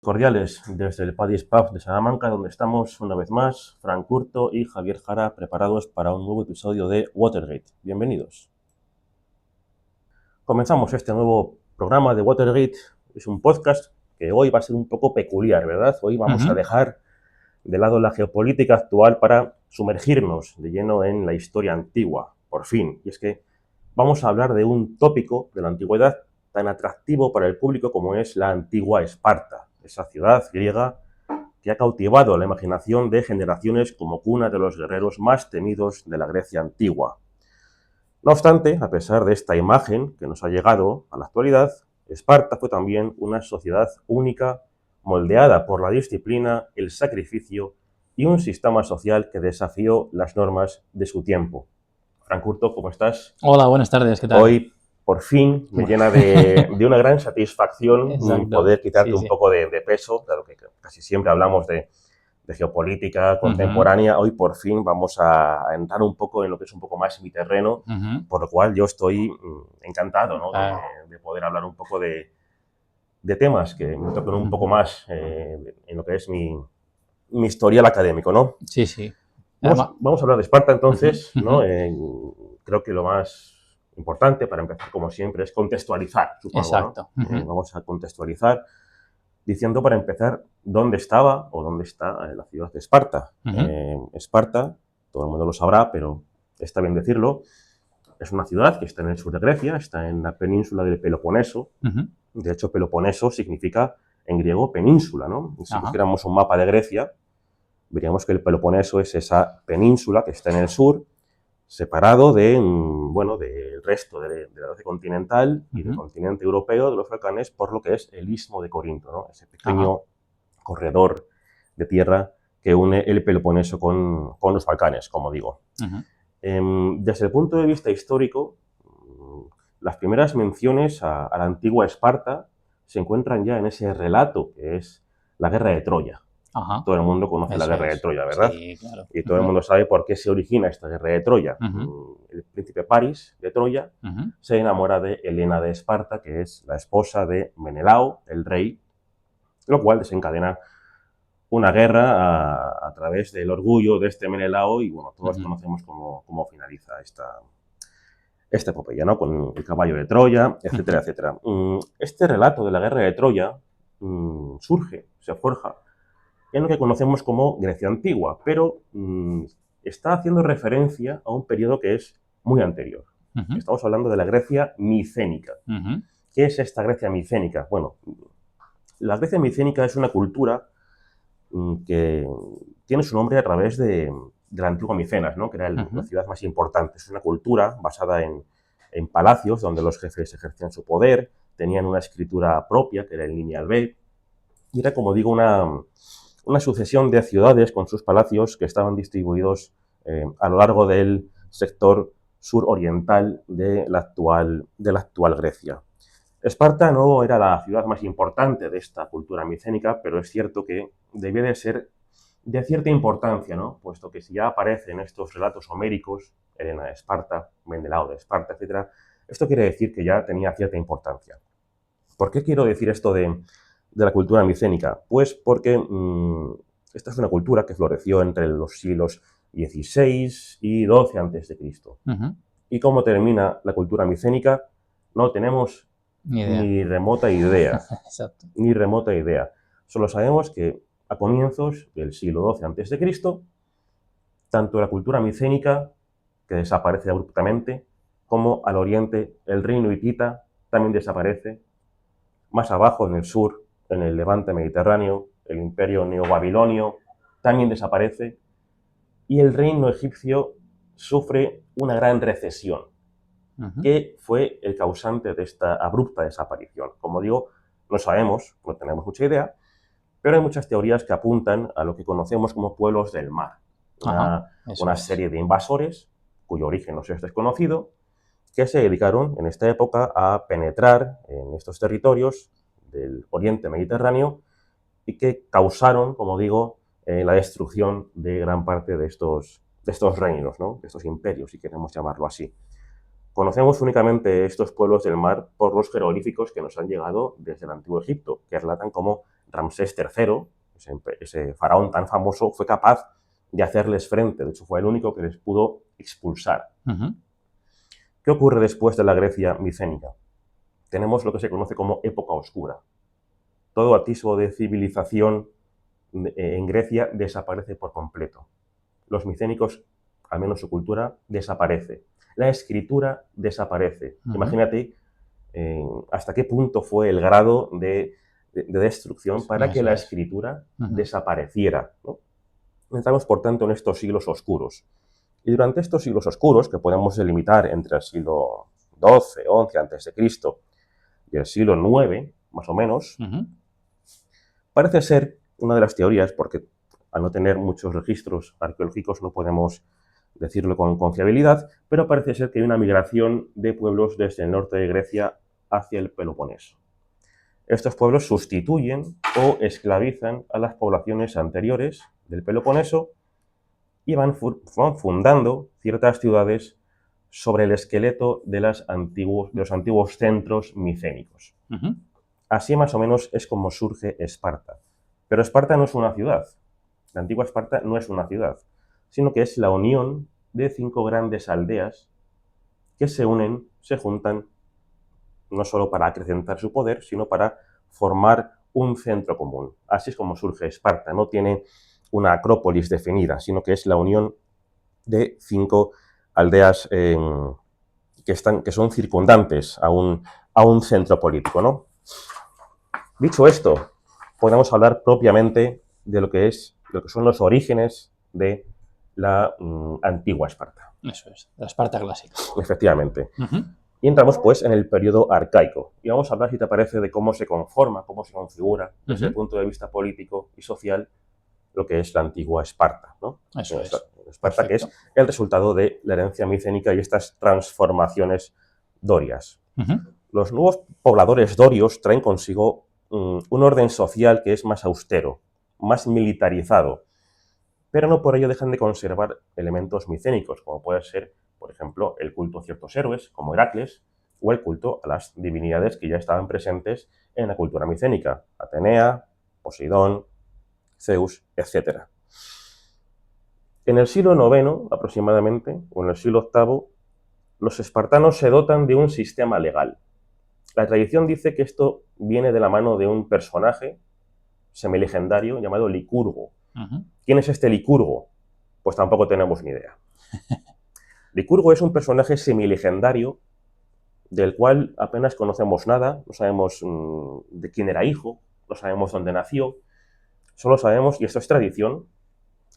cordiales desde el Paddy's Pub de Salamanca, donde estamos una vez más, Fran Curto y Javier Jara, preparados para un nuevo episodio de Watergate. Bienvenidos. Comenzamos este nuevo programa de Watergate. Es un podcast que hoy va a ser un poco peculiar, ¿verdad? Hoy vamos a dejar de lado la geopolítica actual para sumergirnos de lleno en la historia antigua, por fin. Y es que vamos a hablar de un tópico de la antigüedad tan atractivo para el público como es la antigua Esparta, esa ciudad griega que ha cautivado la imaginación de generaciones como cuna de los guerreros más temidos de la Grecia antigua. No obstante, a pesar de esta imagen que nos ha llegado a la actualidad, Esparta fue también una sociedad única, moldeada por la disciplina, el sacrificio y un sistema social que desafió las normas de su tiempo. Fran Curto, ¿cómo estás? Hola, buenas tardes, ¿qué tal? Hoy, por fin, me llena de una gran satisfacción poder quitarte un poco de peso. Claro que casi siempre hablamos de geopolítica contemporánea. Hoy, por fin, vamos a entrar un poco en lo que es un poco más mi terreno, por lo cual yo estoy encantado, ¿no? de poder hablar un poco de temas que me tocan un poco más en lo que es mi historial académico, ¿no? Sí, sí. Vamos a hablar de Esparta, entonces, ¿no? Creo que lo más importante, para empezar, como siempre, es contextualizar, supongo, Exacto. ¿no? Vamos a contextualizar diciendo, para empezar, dónde estaba o dónde está la ciudad de Esparta. Esparta, todo el mundo lo sabrá, pero está bien decirlo, es una ciudad que está en el sur de Grecia, está en la península del Peloponeso. De hecho, Peloponeso significa, en griego, península, ¿no? Y si cogiéramos un mapa de Grecia, veríamos que el Peloponeso es esa península que está en el sur, separado del resto de la base continental y del continente europeo, de los Balcanes, por lo que es el Istmo de Corinto, ¿no? Ese pequeño corredor de tierra que une el Peloponeso con los Balcanes, como digo. Desde el punto de vista histórico, las primeras menciones a la antigua Esparta se encuentran ya en ese relato que es la Guerra de Troya. Todo el mundo conoce la Guerra de Troya, ¿verdad? Sí, claro. Y todo el mundo sabe por qué se origina esta Guerra de Troya. El príncipe París de Troya se enamora de Helena de Esparta, que es la esposa de Menelao, el rey, lo cual desencadena una guerra a través del orgullo de este Menelao y, bueno, todos conocemos cómo finaliza esta epopeya, ¿no? Con el caballo de Troya, etcétera, etcétera. Este relato de la Guerra de Troya se forja en lo que conocemos como Grecia antigua, pero está haciendo referencia a un periodo que es muy anterior. Estamos hablando de la Grecia micénica. ¿Qué es esta Grecia micénica? Bueno, la Grecia micénica es una cultura que tiene su nombre a través de la antigua Micenas, ¿no? Que era la ciudad más importante. Es una cultura basada en palacios donde los jefes ejercían su poder, tenían una escritura propia, que era el lineal B, y era, como digo, una sucesión de ciudades con sus palacios que estaban distribuidos a lo largo del sector suroriental de la actual Grecia. Esparta no era la ciudad más importante de esta cultura micénica, pero es cierto que debía de ser de cierta importancia, ¿no? Puesto que si ya aparecen estos relatos homéricos, Helena de Esparta, Menelao de Esparta, etc., esto quiere decir que ya tenía cierta importancia. ¿Por qué quiero decir esto de la cultura micénica? Pues porque esta es una cultura que floreció entre los siglos XVI y XII a.C. ¿Y cómo termina la cultura micénica? No tenemos ni remota idea. Exacto. Ni remota idea. Solo sabemos que a comienzos del siglo XII a.C., tanto la cultura micénica, que desaparece abruptamente, como al oriente el reino hitita también desaparece. Más abajo, en el sur, en el levante mediterráneo, el imperio neobabilonio también desaparece y el reino egipcio sufre una gran recesión, que fue el causante de esta abrupta desaparición. Como digo, no sabemos, no tenemos mucha idea, pero hay muchas teorías que apuntan a lo que conocemos como pueblos del mar. Una serie de invasores, cuyo origen nos es desconocido, que se dedicaron en esta época a penetrar en estos territorios del oriente mediterráneo y que causaron, como digo, la destrucción de gran parte de estos reinos, ¿no? De estos imperios, si queremos llamarlo así. Conocemos únicamente estos pueblos del mar por los jeroglíficos que nos han llegado desde el Antiguo Egipto, que relatan cómo Ramsés III, ese faraón tan famoso, fue capaz de hacerles frente. De hecho, fue el único que les pudo expulsar. ¿Qué ocurre después de la Grecia micénica? Tenemos lo que se conoce como época oscura. Todo atisbo de civilización en Grecia desaparece por completo. Los micénicos, al menos su cultura, desaparece. La escritura desaparece. Imagínate hasta qué punto fue el grado de destrucción para que la escritura desapareciera, ¿no? Entramos, por tanto, en estos siglos oscuros. Y durante estos siglos oscuros, que podemos delimitar entre el siglo XII, XI a.C. y el siglo IX, más o menos, parece ser una de las teorías, porque al no tener muchos registros arqueológicos no podemos decirlo con fiabilidad, pero parece ser que hay una migración de pueblos desde el norte de Grecia hacia el Peloponeso. Estos pueblos sustituyen o esclavizan a las poblaciones anteriores del Peloponeso y van fundando ciertas ciudades sobre el esqueleto de los antiguos centros micénicos. Así más o menos es como surge Esparta. Pero Esparta no es una ciudad. La antigua Esparta no es una ciudad, sino que es la unión de 5 grandes aldeas que se unen, se juntan, no solo para acrecentar su poder, sino para formar un centro común. Así es como surge Esparta. No tiene una acrópolis definida, sino que es la unión de 5 aldeas que son circundantes a un centro político, ¿no? Dicho esto, podemos hablar propiamente de lo que son los orígenes de la antigua Esparta. Eso es, la Esparta clásica. Efectivamente. Y entramos, pues, en el periodo arcaico. Y vamos a hablar, si te parece, de cómo se conforma, cómo se configura, desde el punto de vista político y social, lo que es la antigua Esparta, ¿no? Eso es. Esparta, perfecto, que es el resultado de la herencia micénica y estas transformaciones dorias. Los nuevos pobladores dorios traen consigo un orden social que es más austero, más militarizado, pero no por ello dejan de conservar elementos micénicos, como puede ser, por ejemplo, el culto a ciertos héroes, como Heracles, o el culto a las divinidades que ya estaban presentes en la cultura micénica, Atenea, Poseidón, Zeus, etc. En el siglo IX, aproximadamente, o en el siglo VIII, los espartanos se dotan de un sistema legal. La tradición dice que esto viene de la mano de un personaje semilegendario llamado Licurgo. ¿Quién es este Licurgo? Pues tampoco tenemos ni idea. Licurgo es un personaje semilegendario del cual apenas conocemos nada, no sabemos de quién era hijo, no sabemos dónde nació, solo sabemos, y esto es tradición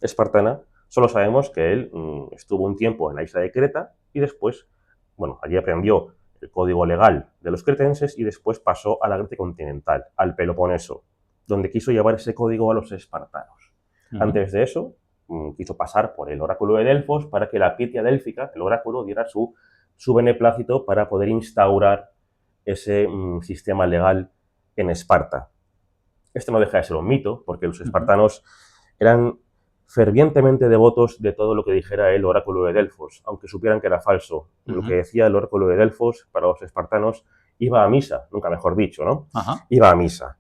espartana, solo sabemos que él estuvo un tiempo en la isla de Creta y después, bueno, allí aprendió el código legal de los cretenses y después pasó a la Grecia continental, al Peloponeso, donde quiso llevar ese código a los espartanos. Antes de eso, quiso pasar por el oráculo de Delfos para que la Pitia délfica, el oráculo, diera su beneplácito para poder instaurar ese sistema legal en Esparta. Esto no deja de ser un mito, porque los espartanos eran fervientemente devotos de todo lo que dijera el oráculo de Delfos, aunque supieran que era falso. Lo que decía el oráculo de Delfos para los espartanos iba a misa, nunca mejor dicho, ¿no? Iba a misa.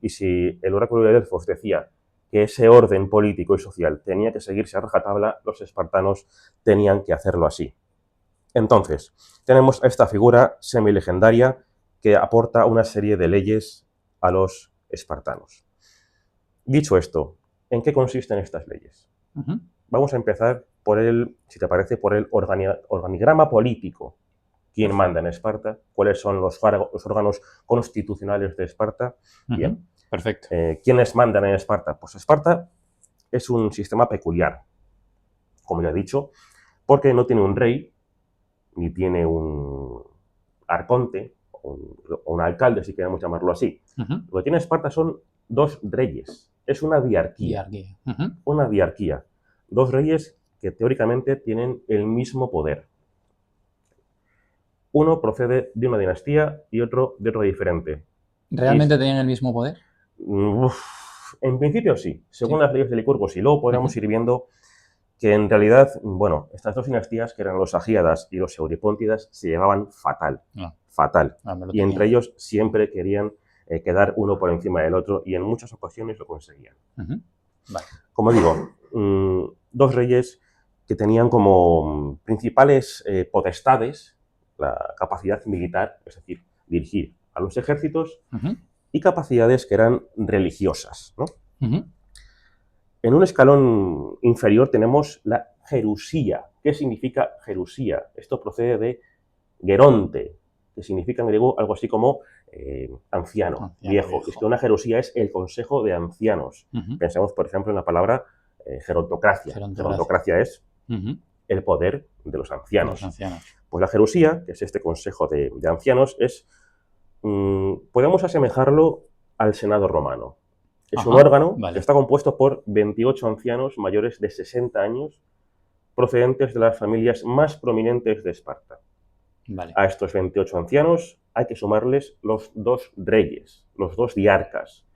Y si el oráculo de Delfos decía que ese orden político y social tenía que seguirse a rajatabla, los espartanos tenían que hacerlo así. Entonces, tenemos a esta figura semilegendaria que aporta una serie de leyes a los espartanos. Dicho esto, ¿en qué consisten estas leyes? Vamos a empezar por si te parece, por el organigrama político. ¿Quién manda en Esparta? ¿Cuáles son los órganos constitucionales de Esparta? Bien. Perfecto. ¿Quiénes mandan en Esparta? Pues Esparta es un sistema peculiar, como ya he dicho, porque no tiene un rey, ni tiene un arconte, o un alcalde, si queremos llamarlo así. Lo que tiene Esparta son 2 reyes. Es una diarquía. Una diarquía. 2 reyes que teóricamente tienen el mismo poder. Uno procede de una dinastía y otro de otra diferente. ¿Realmente tenían el mismo poder? En principio sí, según las leyes de Licurgo sí. Luego podremos ir viendo que en realidad, bueno, estas 2 dinastías, que eran los Agíadas y los Euripóntidas, se llevaban fatal. Fatal. Y entre ellos siempre querían quedar uno por encima del otro, y en muchas ocasiones lo conseguían. Vale. Como digo, dos reyes que tenían como principales potestades la capacidad militar, es decir, dirigir a los ejércitos, y capacidades que eran religiosas, ¿no? En un escalón inferior tenemos la gerusía. ¿Qué significa gerusía? Esto procede de geronte, que significa en griego algo así como anciano, viejo. Es que una gerusía es el consejo de ancianos. Pensemos, por ejemplo, en la palabra gerontocracia. Gerontocracia es el poder de los ancianos. Pues la gerusía, que es este consejo de ancianos, podemos asemejarlo al Senado romano. Es un órgano que está compuesto por 28 ancianos mayores de 60 años procedentes de las familias más prominentes de Esparta. A estos 28 ancianos hay que sumarles los 2 reyes, los 2 diarcas.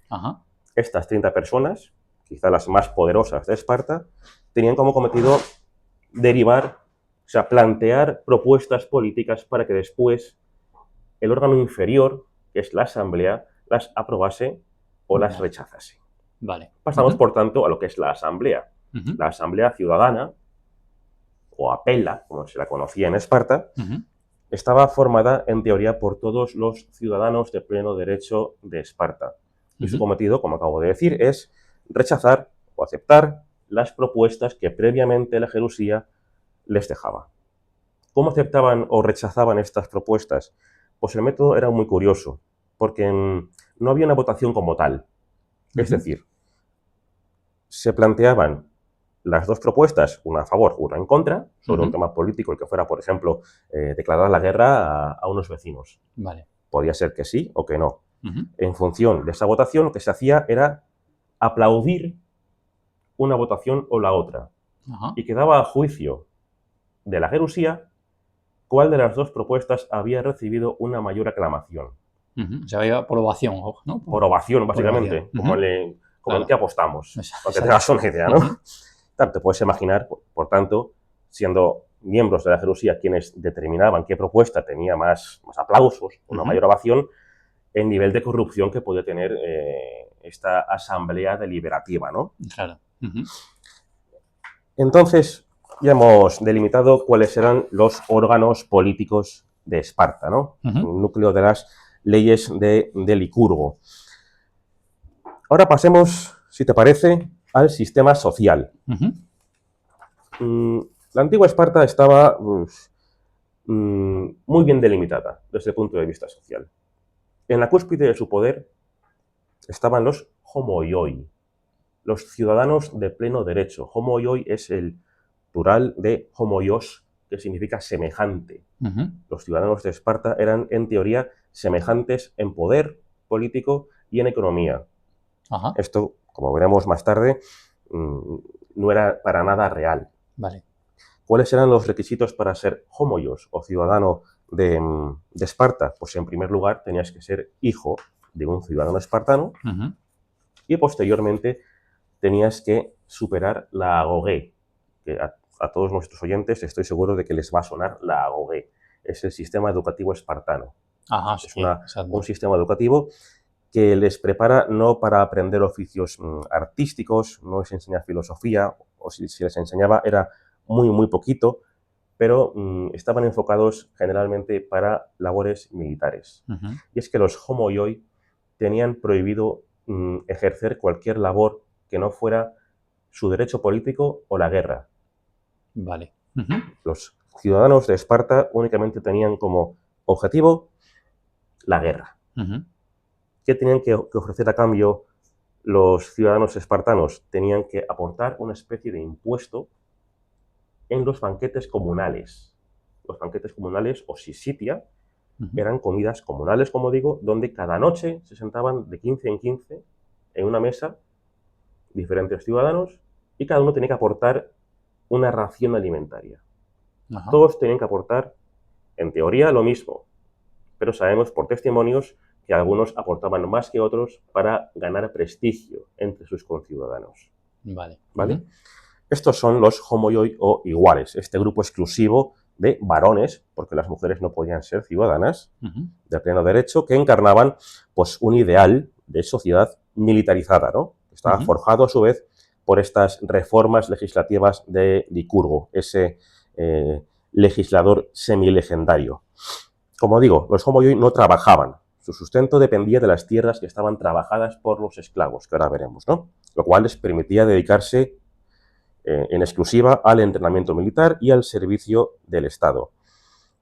Estas 30 personas, quizá las más poderosas de Esparta, tenían como cometido derivar, o sea, plantear propuestas políticas para que después el órgano inferior, que es la asamblea, las aprobase o las rechazase. Pasamos, por tanto, a lo que es la asamblea. La asamblea ciudadana, o apela, como se la conocía en Esparta, estaba formada, en teoría, por todos los ciudadanos de pleno derecho de Esparta. Y su cometido, como acabo de decir, es rechazar o aceptar las propuestas que previamente la gerusía les dejaba. ¿Cómo aceptaban o rechazaban estas propuestas? Pues el método era muy curioso, porque no había una votación como tal. Es decir, se planteaban las 2 propuestas, una a favor, una en contra, sobre un tema político, el que fuera, por ejemplo, declarar la guerra a unos vecinos. Podía ser que sí o que no. En función de esa votación, lo que se hacía era aplaudir una votación o la otra. Y quedaba a juicio de la gerusía cuál de las 2 propuestas había recibido una mayor aclamación. O sea, había por ovación, ¿no? Por ovación, básicamente, como en qué apostamos, para que tengas una idea, ¿no? Te puedes imaginar, por tanto, siendo miembros de la gerusía quienes determinaban qué propuesta tenía más aplausos, una mayor ovación, el nivel de corrupción que podía tener esta asamblea deliberativa, ¿no? Claro. Entonces, ya hemos delimitado cuáles eran los órganos políticos de Esparta, ¿no? El núcleo de las leyes de Licurgo. Ahora pasemos, si te parece, al sistema social. La antigua Esparta estaba muy bien delimitada desde el punto de vista social. En la cúspide de su poder estaban los homoioi, los ciudadanos de pleno derecho. Homoioi es el plural de homoios, que significa semejante. Los ciudadanos de Esparta eran, en teoría, semejantes en poder político y en economía. Esto, como veremos más tarde, no era para nada real. ¿Cuáles eran los requisitos para ser homoios o ciudadano de Esparta? Pues en primer lugar tenías que ser hijo de un ciudadano espartano y posteriormente tenías que superar la agogé, que a todos nuestros oyentes estoy seguro de que les va a sonar la agogé. Es el sistema educativo espartano. Es un sistema educativo que les prepara no para aprender oficios artísticos, no les enseña filosofía, o si les enseñaba era muy poquito, pero estaban enfocados generalmente para labores militares. Y es que los homoioi tenían prohibido ejercer cualquier labor que no fuera su derecho político o la guerra. Los ciudadanos de Esparta únicamente tenían como objetivo la guerra. ¿Qué tenían que ofrecer a cambio los ciudadanos espartanos? Tenían que aportar una especie de impuesto en los banquetes comunales. Los banquetes comunales, o sisitia, eran comidas comunales, como digo, donde cada noche se sentaban de 15 en 15 en una mesa diferentes ciudadanos y cada uno tenía que aportar una ración alimentaria. Todos tenían que aportar, en teoría, lo mismo, pero sabemos por testimonios que algunos aportaban más que otros para ganar prestigio entre sus conciudadanos. ¿Vale? Estos son los homoioi o iguales, este grupo exclusivo de varones, porque las mujeres no podían ser ciudadanas de pleno derecho, que encarnaban pues, un ideal de sociedad militarizada, ¿no? Estaba forjado a su vez por estas reformas legislativas de Licurgo, ese legislador semilegendario. Como digo, los homoioi no trabajaban. Su sustento dependía de las tierras que estaban trabajadas por los esclavos, que ahora veremos, ¿no? Lo cual les permitía dedicarse en exclusiva al entrenamiento militar y al servicio del Estado.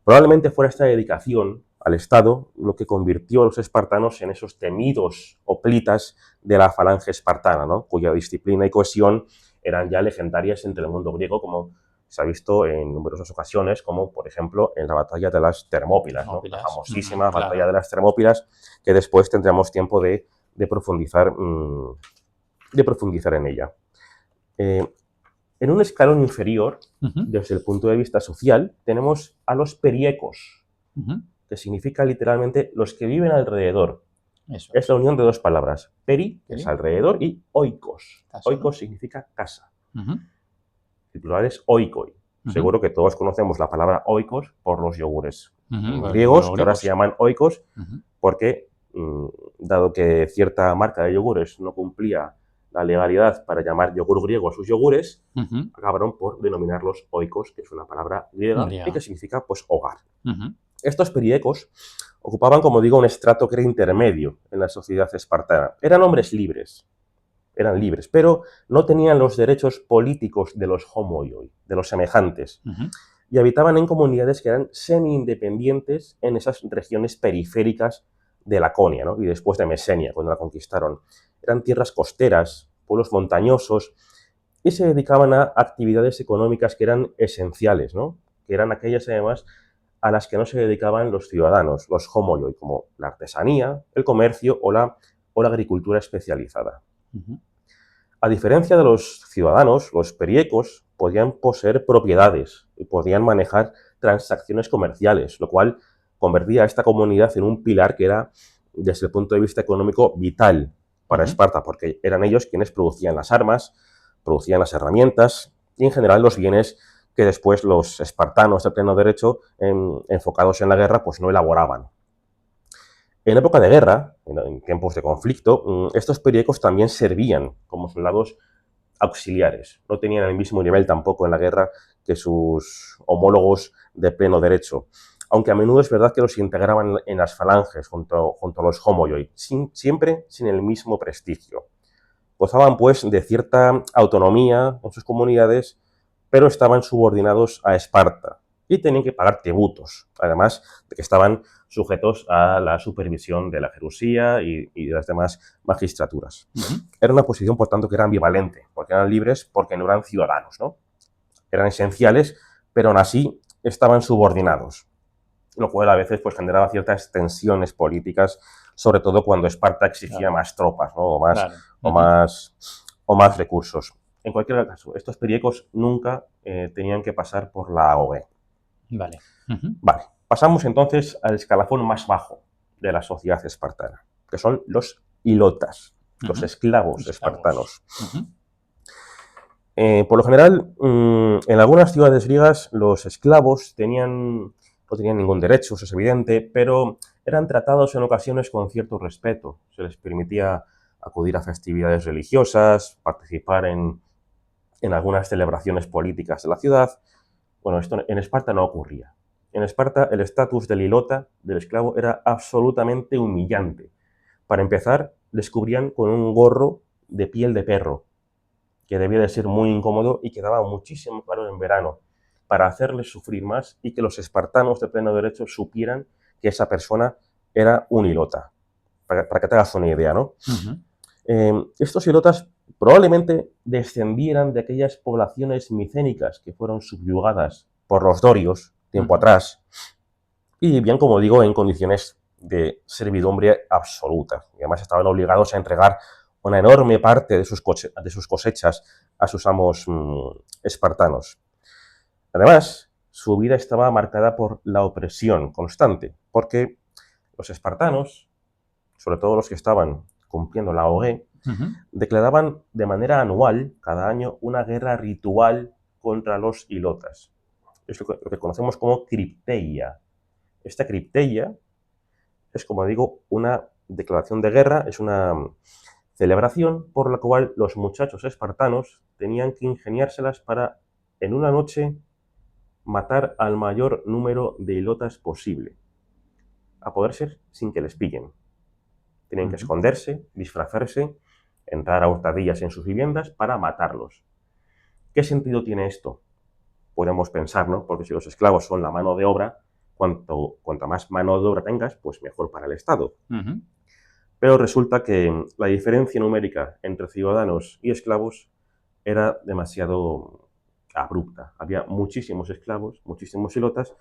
Probablemente fuera esta dedicación al Estado lo que convirtió a los espartanos en esos temidos hoplitas de la falange espartana, ¿no? Cuya disciplina y cohesión eran ya legendarias entre el mundo griego, como se ha visto en numerosas ocasiones, como por ejemplo en la batalla de las Termópilas, ¿no? La famosísima batalla de las Termópilas, que después tendremos tiempo de profundizar en ella. En un escalón inferior, desde el punto de vista social, tenemos a los periecos, que significa literalmente los que viven alrededor. Eso. Es la unión de dos palabras. Peri, que es alrededor, y oikos. Oikos significa casa. El plural es oikoi. Seguro que todos conocemos la palabra oikos por los yogures griegos, que ahora se llaman oikos, porque, dado que cierta marca de yogures no cumplía la legalidad para llamar yogur griego a sus yogures, acabaron por denominarlos oikos, que es una palabra griega y que significa, pues, hogar. Estos periecos ocupaban, como digo, un estrato que era intermedio en la sociedad espartana. Eran hombres libres, pero no tenían los derechos políticos de los homoioi, de los semejantes, y habitaban en comunidades que eran semi-independientes en esas regiones periféricas de Laconia, ¿no? Y después de Mesenia, cuando la conquistaron. Eran tierras costeras, pueblos montañosos, y se dedicaban a actividades económicas que eran esenciales, ¿no? Que eran aquellas, además, a las que no se dedicaban los ciudadanos, los homoioi, como la artesanía, el comercio o la agricultura especializada. A diferencia de los ciudadanos, los periecos podían poseer propiedades y podían manejar transacciones comerciales, lo cual convertía a esta comunidad en un pilar que era, desde el punto de vista económico, vital para Esparta, porque eran ellos quienes producían las armas, producían las herramientas y, en general, los bienes que después los espartanos de pleno derecho, enfocados en la guerra, pues no elaboraban. En época de guerra, en tiempos de conflicto, estos periecos también servían como soldados auxiliares. No tenían el mismo nivel tampoco en la guerra que sus homólogos de pleno derecho. Aunque a menudo es verdad que los integraban en las falanges junto a los homoioi, siempre sin el mismo prestigio. Gozaban, pues, de cierta autonomía en sus comunidades, pero estaban subordinados a Esparta y tenían que pagar tributos, además de que estaban sujetos a la supervisión de la Jerusía y de las demás magistraturas. Era una posición, por tanto, que era ambivalente, porque eran libres, porque no eran ciudadanos, ¿no? Eran esenciales, pero aún así estaban subordinados, lo cual a veces pues, generaba ciertas tensiones políticas, sobre todo cuando Esparta exigía más tropas, ¿no? o más recursos. En cualquier caso, estos periecos nunca tenían que pasar por la AOE. Vale. Vale. Pasamos entonces al escalafón más bajo de la sociedad espartana, que son los hilotas, los esclavos espartanos. Por lo general, en algunas ciudades griegas los esclavos no tenían ningún derecho, eso es evidente, pero eran tratados en ocasiones con cierto respeto. Se les permitía acudir a festividades religiosas, participar en algunas celebraciones políticas de la ciudad. Bueno, esto en Esparta no ocurría. En Esparta el estatus del hilota, del esclavo, era absolutamente humillante. Para empezar, les cubrían con un gorro de piel de perro, que debía de ser muy incómodo y que daba muchísimo calor en verano, para hacerles sufrir más y que los espartanos de pleno derecho supieran que esa persona era un hilota. Para que te hagas una idea, ¿no? Estos hilotas probablemente descendieran de aquellas poblaciones micénicas que fueron subyugadas por los dorios tiempo atrás y vivían, como digo, en condiciones de servidumbre absoluta. Y además estaban obligados a entregar una enorme parte de sus cosechas a sus amos espartanos. Además, su vida estaba marcada por la opresión constante, porque los espartanos, sobre todo los que estaban cumpliendo la AOE, declaraban de manera anual, cada año, una guerra ritual contra los hilotas. es lo que conocemos como cripteia. Esta cripteia es, como digo, una declaración de guerra, es una celebración por la cual los muchachos espartanos tenían que ingeniárselas para, en una noche, matar al mayor número de ilotas posible, a poder ser sin que les pillen. Tenían que esconderse, disfrazarse, entrar a hurtadillas en sus viviendas para matarlos. ¿Qué sentido tiene esto? Podemos pensar, ¿no? Porque si los esclavos son la mano de obra, cuanta más mano de obra tengas, pues mejor para el Estado. Pero resulta que la diferencia numérica entre ciudadanos y esclavos era demasiado abrupta. Había muchísimos esclavos, muchísimos ilotas,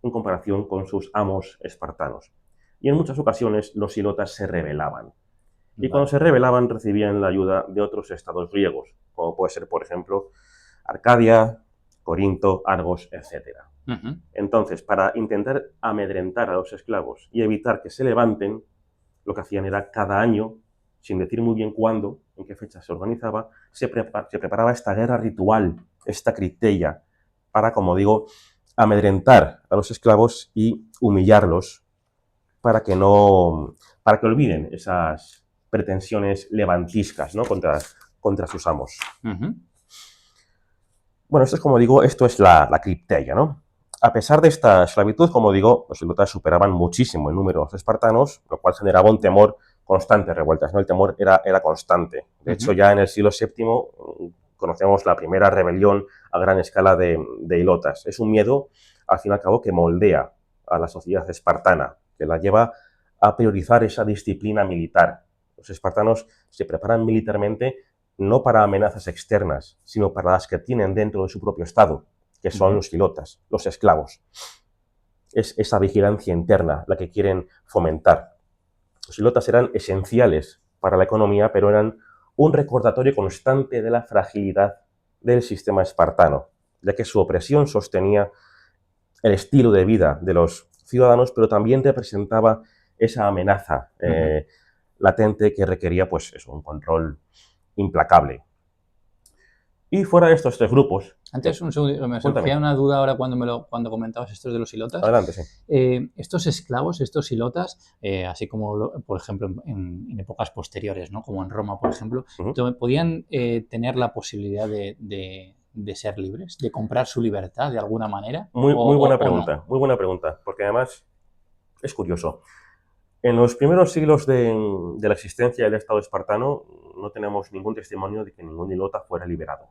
en comparación con sus amos espartanos. Y en muchas ocasiones los ilotas se rebelaban. Y cuando se rebelaban recibían la ayuda de otros estados griegos, como puede ser, por ejemplo, Arcadia, Corinto, Argos, etc. Entonces, para intentar amedrentar a los esclavos y evitar que se levanten, lo que hacían era cada año, sin decir muy bien cuándo, en qué fecha se organizaba, se preparaba esta guerra ritual, esta cripteia, para, como digo, amedrentar a los esclavos y humillarlos para que olviden esas pretensiones levantiscas, ¿no? contra sus amos. Bueno, esto es, como digo, esto es la cripteia, ¿no? A pesar de esta esclavitud, como digo, los ilotas superaban muchísimo el número de los espartanos, lo cual generaba un temor constante, revueltas, ¿no? El temor era constante. De hecho, ya en el siglo VII conocemos la primera rebelión a gran escala de ilotas. Es un miedo, al fin y al cabo, que moldea a la sociedad espartana, que la lleva a priorizar esa disciplina militar. Los espartanos se preparan militarmente no para amenazas externas, sino para las que tienen dentro de su propio estado, que son los ilotas, los esclavos. Es esa vigilancia interna la que quieren fomentar. Los ilotas eran esenciales para la economía, pero eran un recordatorio constante de la fragilidad del sistema espartano, ya que su opresión sostenía el estilo de vida de los ciudadanos, pero también representaba esa amenaza latente que requería, pues, eso, un control implacable. Y fuera de estos tres grupos... Antes, un segundo, me surgía una duda ahora cuando comentabas esto de los ilotas. Adelante, sí. Estos esclavos, estos ilotas, así como, por ejemplo, en épocas posteriores, ¿no? Como en Roma, por ejemplo, ¿podían tener la posibilidad de ser libres, de comprar su libertad de alguna manera? Muy buena pregunta, no? Muy buena pregunta, porque además es curioso. En los primeros siglos de la existencia del Estado espartano no tenemos ningún testimonio de que ningún ilota fuera liberado.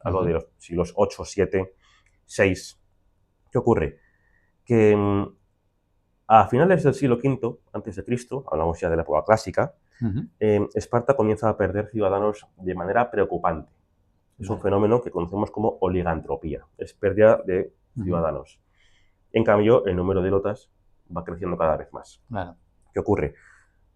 Hablo de los siglos 8, 7, 6. ¿Qué ocurre? Que a finales del siglo V a.C., hablamos ya de la época clásica, Esparta comienza a perder ciudadanos de manera preocupante. Es un fenómeno que conocemos como oligantropía, es pérdida de ciudadanos. En cambio, el número de ilotas va creciendo cada vez más. ¿Qué ocurre?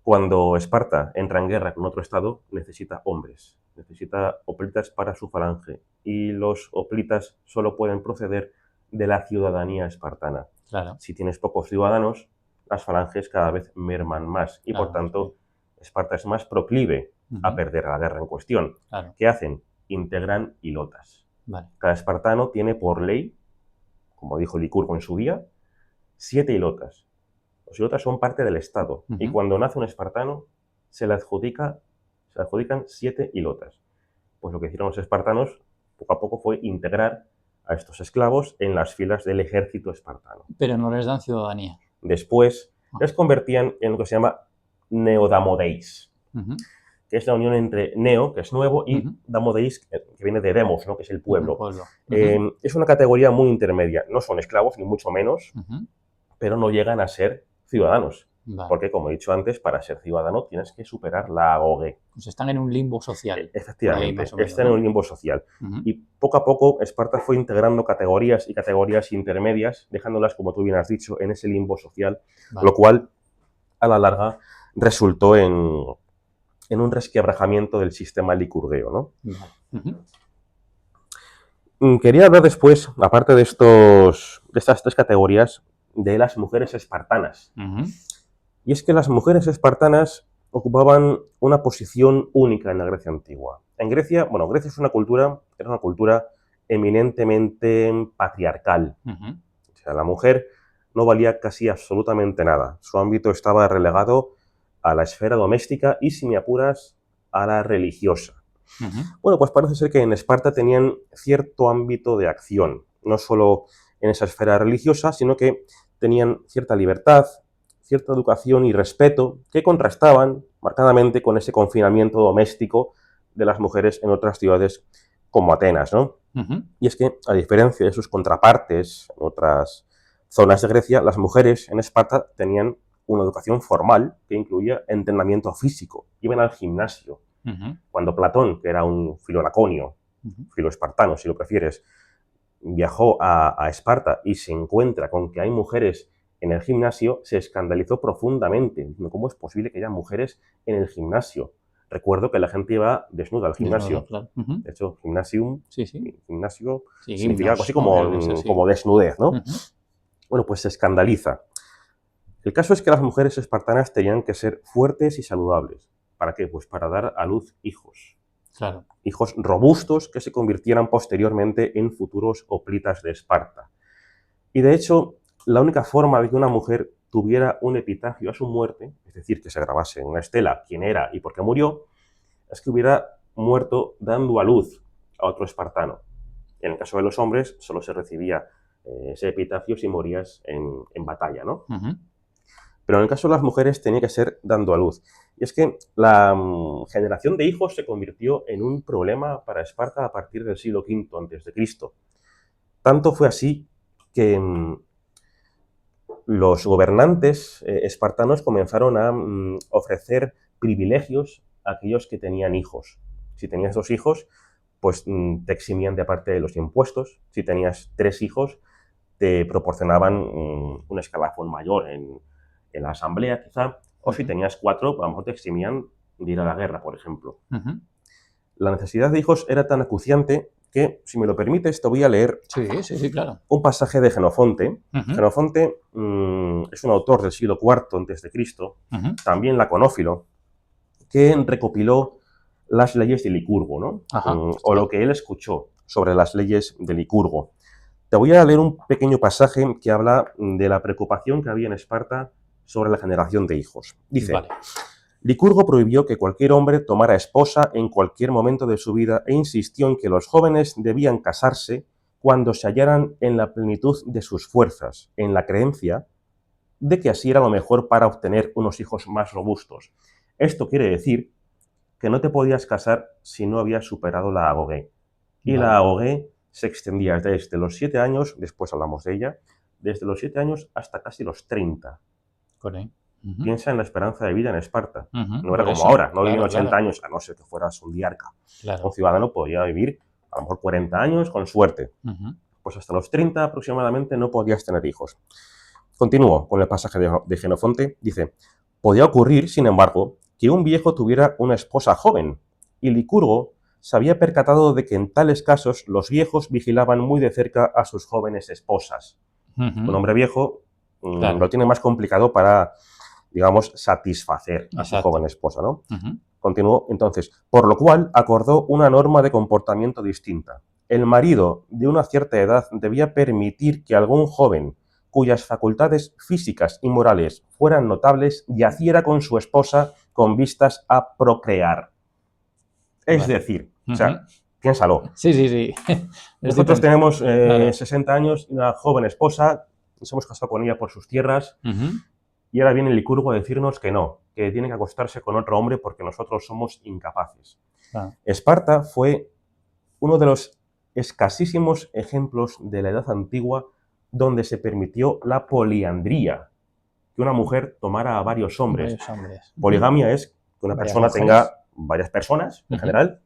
Cuando Esparta entra en guerra con otro estado, necesita hombres, necesita hoplitas para su falange, y los hoplitas solo pueden proceder de la ciudadanía espartana. Si tienes pocos ciudadanos, las falanges cada vez merman más y, por tanto, Esparta es más proclive a perder la guerra en cuestión. ¿Qué hacen? Integran ilotas. Cada espartano tiene por ley, como dijo Licurgo en su día, 7 ilotas. Los ilotas son parte del Estado, y cuando nace un espartano se le adjudican 7 ilotas. Pues lo que hicieron los espartanos poco a poco fue integrar a estos esclavos en las filas del ejército espartano. Pero no les dan ciudadanía. Después les convertían en lo que se llama neodamodeis, que es la unión entre neo, que es nuevo, y damodeis, que viene de demos, ¿no? Que es el pueblo. Es una categoría muy intermedia. No son esclavos, ni mucho menos, pero no llegan a ser ciudadanos. Porque, como he dicho antes, para ser ciudadano tienes que superar la agoge. Pues están en un limbo social. Efectivamente, están en un limbo social. Y poco a poco Esparta fue integrando categorías y categorías intermedias, dejándolas, como tú bien has dicho, en ese limbo social, lo cual, a la larga, resultó en un resquebrajamiento del sistema licurgueo, ¿no? Quería hablar después, aparte de estas tres categorías, de las mujeres espartanas. Y es que las mujeres espartanas ocupaban una posición única en la Grecia antigua. En Grecia, Grecia era una cultura eminentemente patriarcal. O sea, la mujer no valía casi absolutamente nada. Su ámbito estaba relegado a la esfera doméstica y, si me apuras, a la religiosa. Bueno, pues parece ser que en Esparta tenían cierto ámbito de acción, no solo en esa esfera religiosa, sino que tenían cierta libertad, cierta educación y respeto que contrastaban marcadamente con ese confinamiento doméstico de las mujeres en otras ciudades como Atenas, ¿no? Y es que, a diferencia de sus contrapartes en otras zonas de Grecia, las mujeres en Esparta tenían una educación formal que incluía entrenamiento físico, iban al gimnasio. Cuando Platón, que era un filolaconio, filoespartano, si lo prefieres, viajó a Esparta y se encuentra con que hay mujeres en el gimnasio, se escandalizó profundamente, diciendo, ¿cómo es posible que haya mujeres en el gimnasio? Recuerdo que la gente iba desnuda al gimnasio. Claro. De hecho, gimnasium, gimnasio, Sí, significa algo así gimnos, como desnudez, ¿no? Bueno, pues se escandaliza. El caso es que las mujeres espartanas tenían que ser fuertes y saludables. ¿Para qué? Pues para dar a luz hijos. Claro. Hijos robustos que se convirtieran posteriormente en futuros hoplitas de Esparta. Y de hecho, la única forma de que una mujer tuviera un epitafio a su muerte, es decir, que se grabase en una estela quién era y por qué murió, es que hubiera muerto dando a luz a otro espartano. En el caso de los hombres, solo se recibía ese epitafio si morías en batalla, ¿no? Pero en el caso de las mujeres tenía que ser dando a luz. Y es que la generación de hijos se convirtió en un problema para Esparta a partir del siglo V a.C. Tanto fue así que los gobernantes espartanos comenzaron a ofrecer privilegios a aquellos que tenían hijos. Si tenías 2 hijos, pues te eximían de parte de los impuestos. Si tenías 3 hijos, te proporcionaban un escalafón mayor en la asamblea, quizá. O si tenías 4, a lo mejor te eximían de ir a la guerra, por ejemplo. La necesidad de hijos era tan acuciante que, si me lo permites, te voy a leer claro. un pasaje de Jenofonte. Jenofonte es un autor del siglo IV a.C., también laconófilo, que recopiló las leyes de Licurgo, ¿no? O lo que él escuchó sobre las leyes de Licurgo. Te voy a leer un pequeño pasaje que habla de la preocupación que había en Esparta sobre la generación de hijos. Dice, Licurgo prohibió que cualquier hombre tomara esposa en cualquier momento de su vida e insistió en que los jóvenes debían casarse cuando se hallaran en la plenitud de sus fuerzas, en la creencia de que así era lo mejor para obtener unos hijos más robustos. Esto quiere decir que no te podías casar si no habías superado la agoge. Y la agoge se extendía desde los 7 años, después hablamos de ella, desde los 7 años hasta casi los 30. Piensa en la esperanza de vida en Esparta. No era como ahora, no vivían 80 años, a no ser que fueras un diarca. Un ciudadano podía vivir a lo mejor 40 años con suerte. Pues hasta los 30 aproximadamente no podías tener hijos. Continúo con el pasaje de Jenofonte. Dice, podía ocurrir, sin embargo, que un viejo tuviera una esposa joven, y Licurgo se había percatado de que en tales casos los viejos vigilaban muy de cerca a sus jóvenes esposas. Un hombre viejo lo tiene más complicado para, digamos, satisfacer a su joven esposa, ¿no? Continúo, entonces, por lo cual acordó una norma de comportamiento distinta. El marido de una cierta edad debía permitir que algún joven cuyas facultades físicas y morales fueran notables yaciera con su esposa con vistas a procrear. Es decir, o sea, piénsalo. Sí. Nosotros tenemos 60 años, una joven esposa, nos hemos casado con ella por sus tierras, y ahora viene el Licurgo a decirnos que no, que tiene que acostarse con otro hombre porque nosotros somos incapaces. Esparta fue uno de los escasísimos ejemplos de la Edad Antigua donde se permitió la poliandría, que una mujer tomara a varios hombres. Poligamia es que una persona tenga varias personas, en general.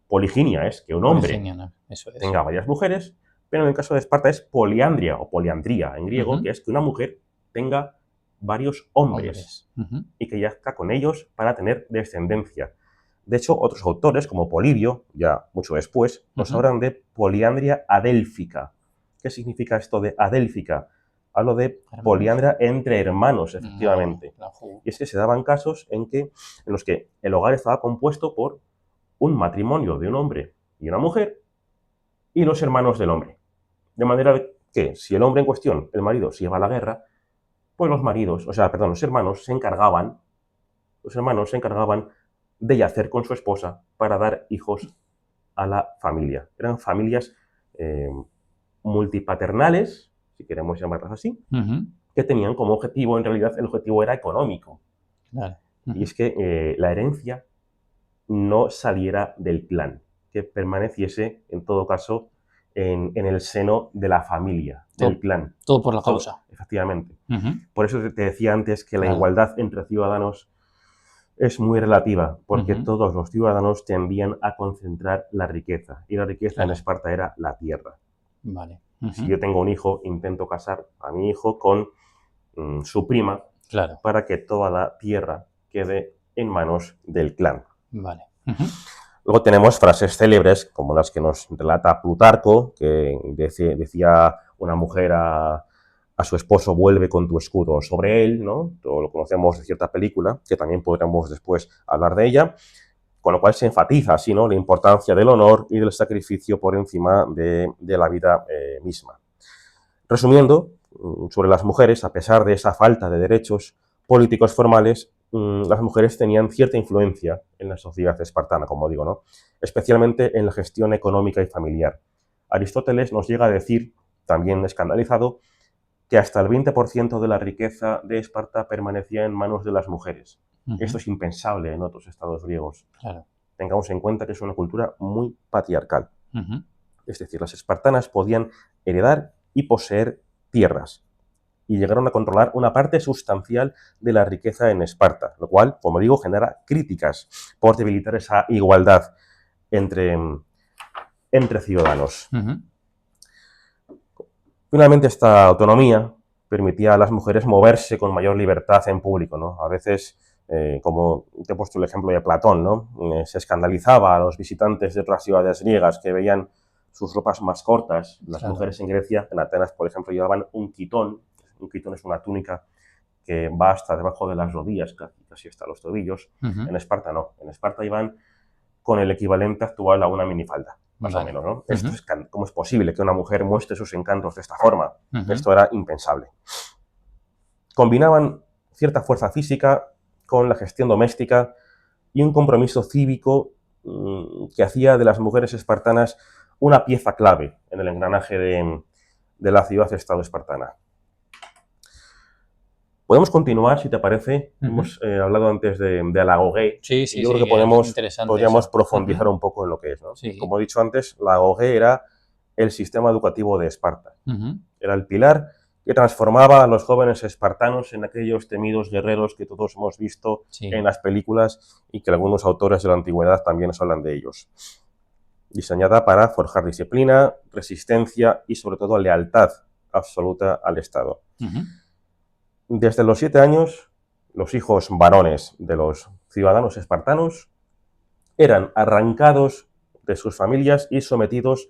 Poliginia es que un hombre tenga varias mujeres, pero en el caso de Esparta es poliandria o poliandría en griego, que es que una mujer tenga varios hombres y que yazca con ellos para tener descendencia. De hecho, otros autores, como Polibio, ya mucho después, nos hablan de poliandria adélfica. ¿Qué significa esto de adélfica? Hablo de poliandria entre hermanos, efectivamente. Y es que se daban casos en los que el hogar estaba compuesto por un matrimonio de un hombre y una mujer, y los hermanos del hombre. De manera que si el hombre en cuestión, el marido, se iba a la guerra, pues los hermanos se encargaban de yacer con su esposa para dar hijos a la familia. Eran familias multipaternales, si queremos llamarlas así, que tenían como objetivo, en realidad el objetivo era económico. Claro. Y es que la herencia no saliera del clan, que permaneciese, en todo caso, en el seno de la familia, del clan. Todo por la causa. Efectivamente. Por eso te decía antes que la Claro. igualdad entre ciudadanos es muy relativa, porque todos los ciudadanos tendían a concentrar la riqueza, y la riqueza en Esparta era la tierra. Vale. Si yo tengo un hijo, intento casar a mi hijo con su prima, claro, para que toda la tierra quede en manos del clan. Vale. Luego tenemos frases célebres, como las que nos relata Plutarco, que decía una mujer a su esposo: vuelve con tu escudo sobre él, ¿no? Todo lo conocemos de cierta película, que también podremos después hablar de ella, con lo cual se enfatiza así, ¿no?, la importancia del honor y del sacrificio por encima de la vida misma. Resumiendo, sobre las mujeres, a pesar de esa falta de derechos políticos formales, las mujeres tenían cierta influencia en la sociedad espartana, como digo, ¿no?, especialmente en la gestión económica y familiar. Aristóteles nos llega a decir, también escandalizado, que hasta el 20% de la riqueza de Esparta permanecía en manos de las mujeres. Esto es impensable en otros estados griegos. Claro. Tengamos en cuenta que es una cultura muy patriarcal. Es decir, las espartanas podían heredar y poseer tierras, y llegaron a controlar una parte sustancial de la riqueza en Esparta, lo cual, como digo, genera críticas por debilitar esa igualdad entre ciudadanos. Finalmente, esta autonomía permitía a las mujeres moverse con mayor libertad en público, ¿no? A veces, como te he puesto el ejemplo de Platón, ¿no?, se escandalizaba a los visitantes de otras ciudades griegas que veían sus ropas más cortas. Las mujeres en Grecia, en Atenas, por ejemplo, llevaban un quitón. Un quitón es una túnica que va hasta debajo de las rodillas, casi hasta los tobillos. En Esparta no. En Esparta iban con el equivalente actual a una minifalda, más o menos, ¿no? Esto es, ¿cómo es posible que una mujer muestre sus encantos de esta forma? Esto era impensable. Combinaban cierta fuerza física con la gestión doméstica y un compromiso cívico que hacía de las mujeres espartanas una pieza clave en el engranaje de la ciudad-estado espartana. Podemos continuar, si te parece. Hemos hablado antes de la agoge. Sí, y yo creo que podríamos profundizar un poco en lo que es, ¿no? Como he dicho antes, la agoge era el sistema educativo de Esparta. Era el pilar que transformaba a los jóvenes espartanos en aquellos temidos guerreros que todos hemos visto en las películas y que algunos autores de la antigüedad también nos hablan de ellos. Diseñada para forjar disciplina, resistencia y, sobre todo, lealtad absoluta al Estado. Desde los 7 años, los hijos varones de los ciudadanos espartanos eran arrancados de sus familias y sometidos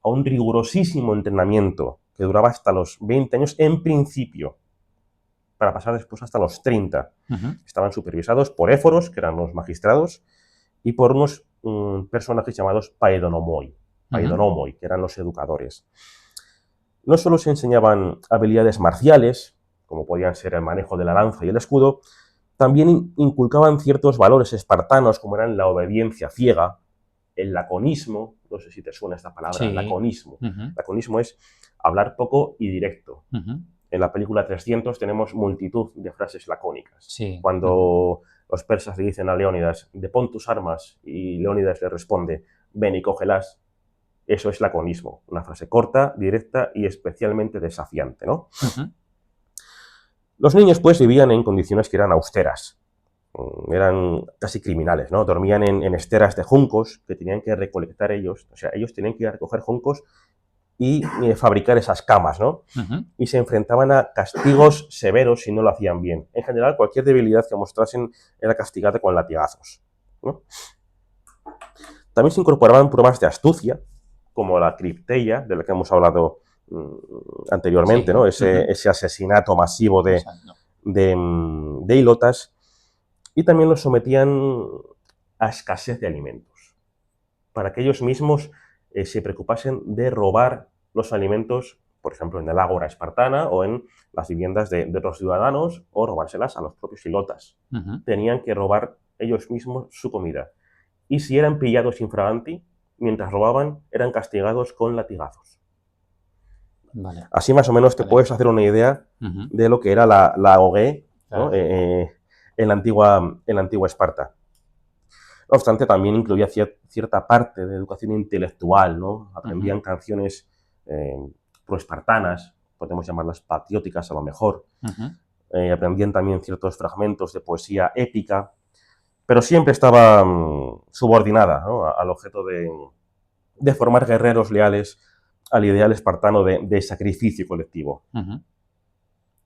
a un rigurosísimo entrenamiento que duraba hasta los 20 años en principio, para pasar después hasta los 30. Estaban supervisados por éforos, que eran los magistrados, y por unos personajes llamados paedonomoi, que eran los educadores. No solo se enseñaban habilidades marciales, como podían ser el manejo de la lanza y el escudo, también inculcaban ciertos valores espartanos, como eran la obediencia ciega, el laconismo. No sé si te suena esta palabra, laconismo. Laconismo es hablar poco y directo. En la película 300 tenemos multitud de frases lacónicas. Cuando los persas le dicen a Leónidas: depón tus armas, y Leónidas le responde: ven y cógelas. Eso es laconismo, una frase corta, directa y especialmente desafiante, ¿no? Los niños, pues, vivían en condiciones que eran austeras, eran casi criminales, ¿no? Dormían en esteras de juncos que tenían que recolectar ellos. O sea, ellos tenían que ir a recoger juncos y fabricar esas camas, ¿no? Y se enfrentaban a castigos severos si no lo hacían bien. En general, cualquier debilidad que mostrasen era castigada con latigazos, ¿no? También se incorporaban pruebas de astucia, como la cripteia, de la que hemos hablado anteriormente, ¿no? Ese asesinato masivo de ilotas, y también los sometían a escasez de alimentos, para que ellos mismos se preocupasen de robar los alimentos, por ejemplo, en el ágora espartana o en las viviendas de otros ciudadanos, o robárselas a los propios ilotas. Tenían que robar ellos mismos su comida. Y si eran pillados infraganti, mientras robaban, eran castigados con latigazos. Vale. Así más o menos te puedes hacer una idea de lo que era la agoge, ¿no? En la antigua Esparta. No obstante, también incluía cierta parte de educación intelectual, ¿no? Aprendían canciones proespartanas, podemos llamarlas patrióticas a lo mejor. Aprendían también ciertos fragmentos de poesía épica, pero siempre estaba subordinada, ¿no? al objeto de formar guerreros leales al ideal espartano de sacrificio colectivo.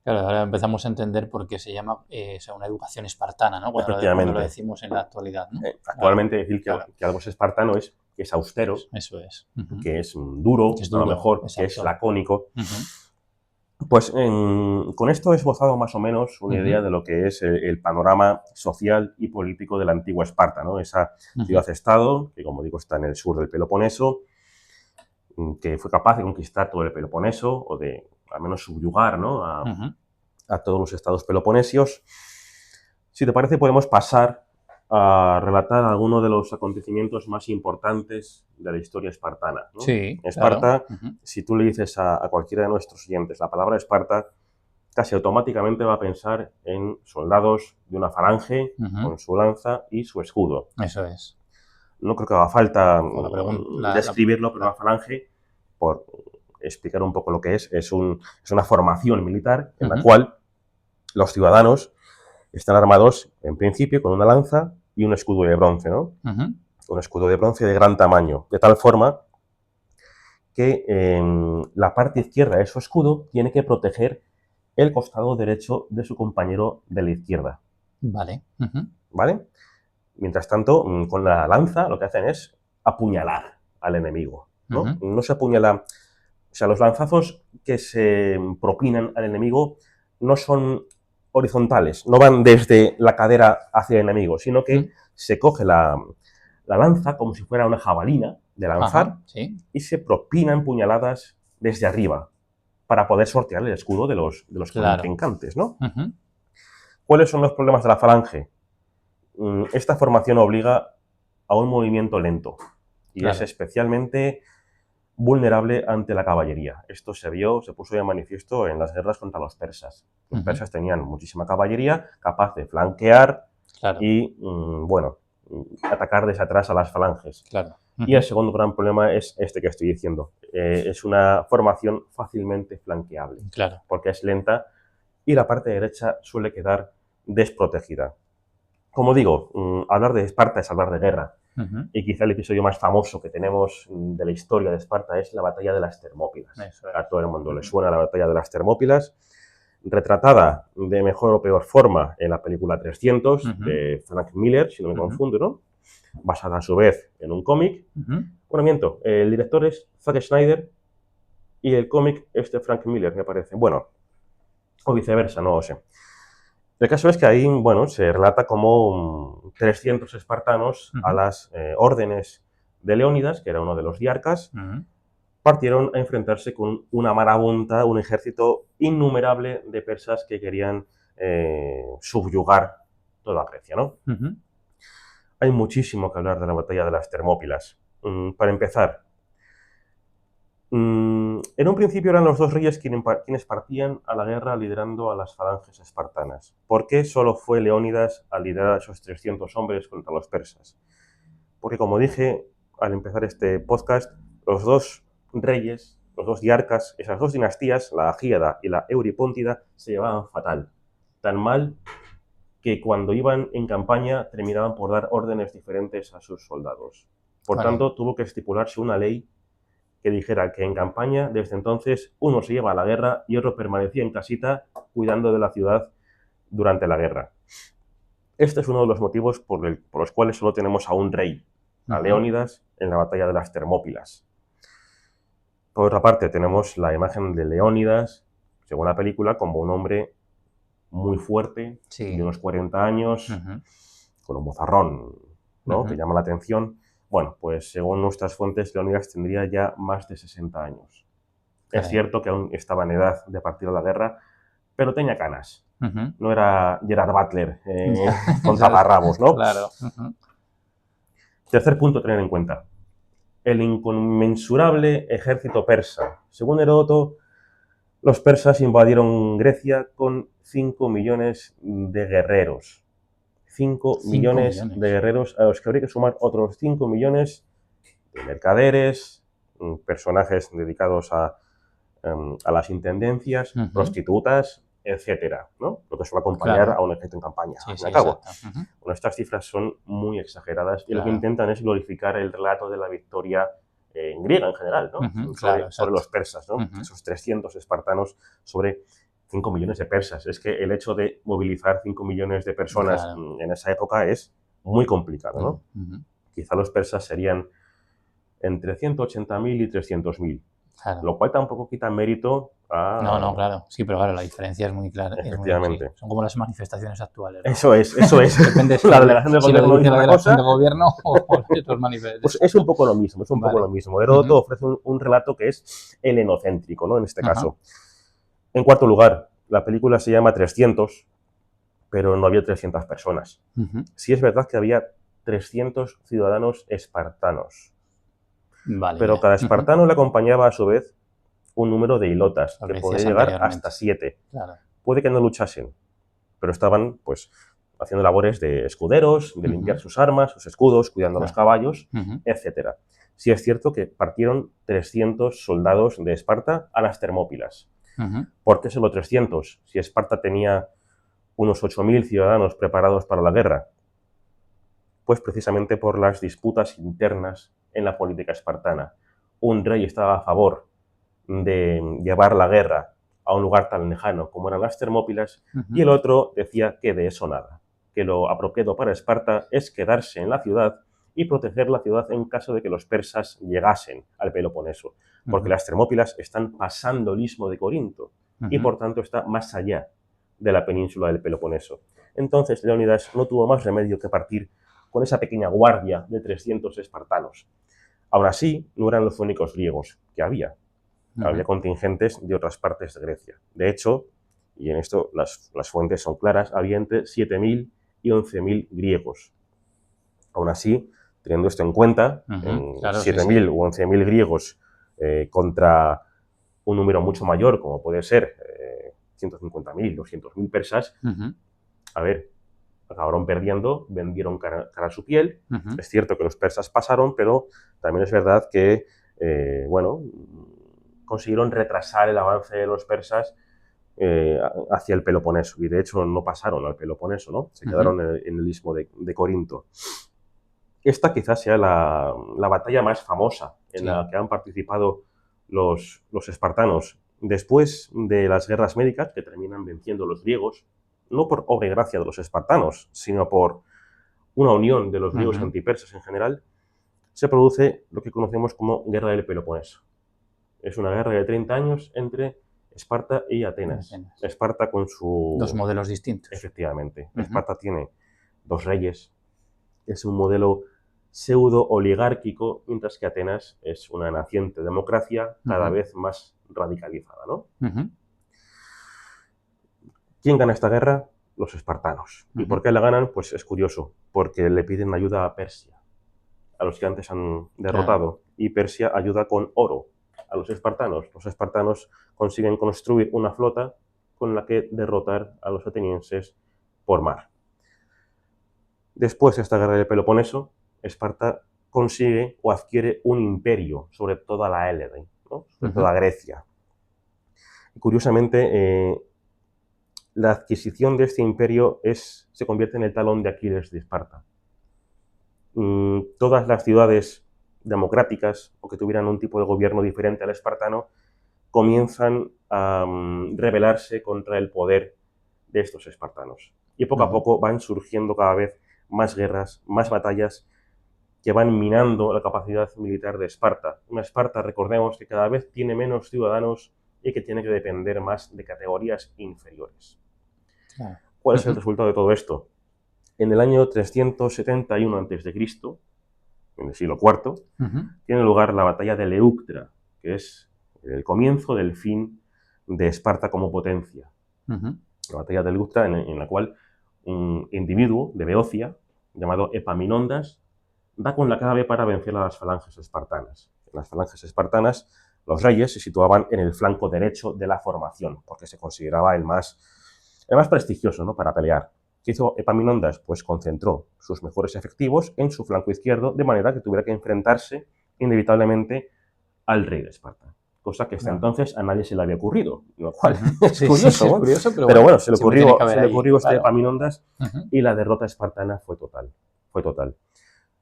Claro, ahora empezamos a entender por qué se llama una educación espartana, ¿no? Efectivamente. Cuando lo decimos en la actualidad, ¿no? Actualmente decir que algo es espartano es que es austero, eso es. que es duro, a lo mejor, exacto, que es lacónico. Pues con esto he esbozado más o menos una idea de lo que es el panorama social y político de la antigua Esparta, ¿no? Esa ciudad-estado, que como digo está en el sur del Peloponeso, que fue capaz de conquistar todo el Peloponeso, o de al menos subyugar, ¿no? a todos los estados peloponesios. Si te parece, podemos pasar a relatar algunos de los acontecimientos más importantes de la historia espartana, ¿no? Sí, Esparta, claro. Si tú le dices a cualquiera de nuestros oyentes la palabra Esparta, casi automáticamente va a pensar en soldados de una falange, con su lanza y su escudo. Eso es. No creo que haga falta describirlo, pero la falange, por explicar un poco lo que es una formación militar en la cual los ciudadanos están armados, en principio, con una lanza y un escudo de bronce, ¿no? Un escudo de bronce de gran tamaño, de tal forma que la parte izquierda de su escudo tiene que proteger el costado derecho de su compañero de la izquierda. Vale. ¿Vale? Mientras tanto, con la lanza lo que hacen es apuñalar al enemigo, ¿no? No se apuñala... O sea, los lanzazos que se propinan al enemigo no son horizontales, no van desde la cadera hacia el enemigo, sino que se coge la lanza como si fuera una jabalina de lanzar y se propinan puñaladas desde arriba para poder sortear el escudo de los contrincantes, ¿no? ¿Cuáles son los problemas de la falange? Esta formación obliga a un movimiento lento y es especialmente vulnerable ante la caballería. Esto se puso de manifiesto en las guerras contra los persas. Los persas tenían muchísima caballería capaz de flanquear y, atacar desde atrás a las falanges. Y el segundo gran problema es este que estoy diciendo. Es una formación fácilmente flanqueable, porque es lenta y la parte derecha suele quedar desprotegida. Como digo, hablar de Esparta es hablar de guerra. Y quizá el episodio más famoso que tenemos de la historia de Esparta es la batalla de las Termópilas. A todo el mundo le suena la batalla de las Termópilas, retratada de mejor o peor forma en la película 300 de Frank Miller, si no me confundo, ¿no? Basada a su vez en un cómic. Bueno, miento, el director es Zack Snyder y el cómic es de Frank Miller, me parece. Bueno, o viceversa, no lo sé. El caso es que ahí, se relata como 300 espartanos a las órdenes de Leónidas, que era uno de los diarcas, partieron a enfrentarse con una marabunta, un ejército innumerable de persas que querían subyugar toda Grecia, ¿no? Hay muchísimo que hablar de la batalla de las Termópilas. Para empezar, en un principio eran los dos reyes quienes partían a la guerra liderando a las falanges espartanas. ¿Por qué solo fue Leónidas a liderar a esos 300 hombres contra los persas? Porque, como dije al empezar este podcast, los dos reyes, los dos diarcas, esas dos dinastías, la Agíada y la Euripóntida, se llevaban fatal. Tan mal que cuando iban en campaña terminaban por dar órdenes diferentes a sus soldados. Por tanto, tuvo que estipularse una ley que dijera que en campaña, desde entonces, uno se lleva a la guerra y otro permanecía en casita cuidando de la ciudad durante la guerra. Este es uno de los motivos por los cuales solo tenemos a un rey, a Leónidas, en la batalla de las Termópilas. Por otra parte, tenemos la imagen de Leónidas, según la película, como un hombre muy fuerte, de unos 40 años, con un bozarrón, ¿no? Que llama la atención. Bueno, pues según nuestras fuentes, Leónidas tendría ya más de 60 años. Es cierto que aún estaba en edad de partir a la guerra, pero tenía canas. No era Gerard Butler con taparrabos, ¿no? Claro. Tercer punto a tener en cuenta. El inconmensurable ejército persa. Según Heródoto, los persas invadieron Grecia con 5 millones de guerreros. 5 millones de guerreros a los que habría que sumar otros 5 millones de mercaderes, personajes dedicados a las intendencias, prostitutas, etcétera, ¿no? Lo que suele acompañar a un ejército en campaña. Al fin y al cabo. Bueno, estas cifras son muy exageradas y lo que intentan es glorificar el relato de la victoria griega en general, ¿no? Sobre los persas, ¿no? Esos 300 espartanos sobre 5 millones de persas. Es que el hecho de movilizar 5 millones de personas en esa época es muy complicado, ¿no? Quizá los persas serían entre 180.000 y 300.000. Claro. Lo cual tampoco quita mérito a... No, claro. Sí, pero claro, la diferencia es muy clara. Efectivamente. Son como las manifestaciones actuales, ¿no? Eso es. Depende la delegación del gobierno dice una cosa. ¿De gobierno o estos manifestantes? Pues es un poco lo mismo, Heródoto ofrece un relato que es helenocéntrico, ¿no? En este caso. En cuarto lugar, la película se llama 300, pero no había 300 personas. Sí es verdad que había 300 ciudadanos espartanos. Pero cada espartano le acompañaba a su vez un número de hilotas, que podía llegar hasta 7. Claro. Puede que no luchasen, pero estaban pues haciendo labores de escuderos, de limpiar sus armas, sus escudos, cuidando los caballos, etc. Sí es cierto que partieron 300 soldados de Esparta a las Termópilas. ¿Por qué solo 300? Si Esparta tenía unos 8.000 ciudadanos preparados para la guerra. Pues precisamente por las disputas internas en la política espartana. Un rey estaba a favor de llevar la guerra a un lugar tan lejano como eran las Termópilas y el otro decía que de eso nada, que lo apropiado para Esparta es quedarse en la ciudad y proteger la ciudad en caso de que los persas llegasen al Peloponeso, porque las Termópilas están pasando el istmo de Corinto y por tanto está más allá de la península del Peloponeso. Entonces Leónidas no tuvo más remedio que partir con esa pequeña guardia de 300 espartanos. Aún así, no eran los únicos griegos que había. Había contingentes de otras partes de Grecia. De hecho, y en esto las fuentes son claras, había entre 7.000 y 11.000 griegos. Aún así, teniendo esto en cuenta, 7.000 u 11.000 griegos contra un número mucho mayor, como puede ser 150.000, 200.000 persas, a ver, acabaron perdiendo, vendieron cara a su piel. Es cierto que los persas pasaron, pero también es verdad que, consiguieron retrasar el avance de los persas hacia el Peloponeso. Y de hecho no pasaron al Peloponeso, ¿no? Se quedaron en el istmo de Corinto. Esta quizás sea la batalla más famosa en la que han participado los espartanos. Después de las guerras médicas, que terminan venciendo los griegos, no por obra y gracia de los espartanos, sino por una unión de los griegos antipersas en general, se produce lo que conocemos como Guerra del Peloponeso. Es una guerra de 30 años entre Esparta y Atenas. Esparta con su... Dos modelos distintos. Efectivamente. Esparta tiene 2 reyes, es un modelo pseudo-oligárquico, mientras que Atenas es una naciente democracia cada vez más radicalizada, ¿no? ¿Quién gana esta guerra? Los espartanos. ¿Y por qué la ganan? Pues es curioso, porque le piden ayuda a Persia, a los que antes han derrotado, y Persia ayuda con oro a los espartanos. Los espartanos consiguen construir una flota con la que derrotar a los atenienses por mar. Después de esta guerra del Peloponeso, Esparta consigue o adquiere un imperio sobre toda la Hélade, ¿no? Sobre toda Grecia. Y curiosamente, la adquisición de este imperio se convierte en el talón de Aquiles de Esparta. Todas las ciudades democráticas o que tuvieran un tipo de gobierno diferente al espartano comienzan a rebelarse contra el poder de estos espartanos. Y poco a poco van surgiendo cada vez más guerras, más batallas que van minando la capacidad militar de Esparta. Una Esparta, recordemos, que cada vez tiene menos ciudadanos y que tiene que depender más de categorías inferiores. ¿Cuál es el resultado de todo esto? En el año 371 a.C., en el siglo IV, tiene lugar la batalla de Leuctra, que es el comienzo del fin de Esparta como potencia. La batalla de Leuctra, en la cual un individuo de Beocia, llamado Epaminondas, da con la clave para vencer a las falanges espartanas. En las falanges espartanas, los reyes se situaban en el flanco derecho de la formación, porque se consideraba el más prestigioso, ¿no?, para pelear. ¿Qué hizo Epaminondas? Pues concentró sus mejores efectivos en su flanco izquierdo, de manera que tuviera que enfrentarse inevitablemente al rey de Esparta. Cosa que hasta entonces a nadie se le había ocurrido, lo cual es curioso. Sí, es curioso, pero bueno, se le ocurrió claro. Epaminondas y la derrota espartana fue total.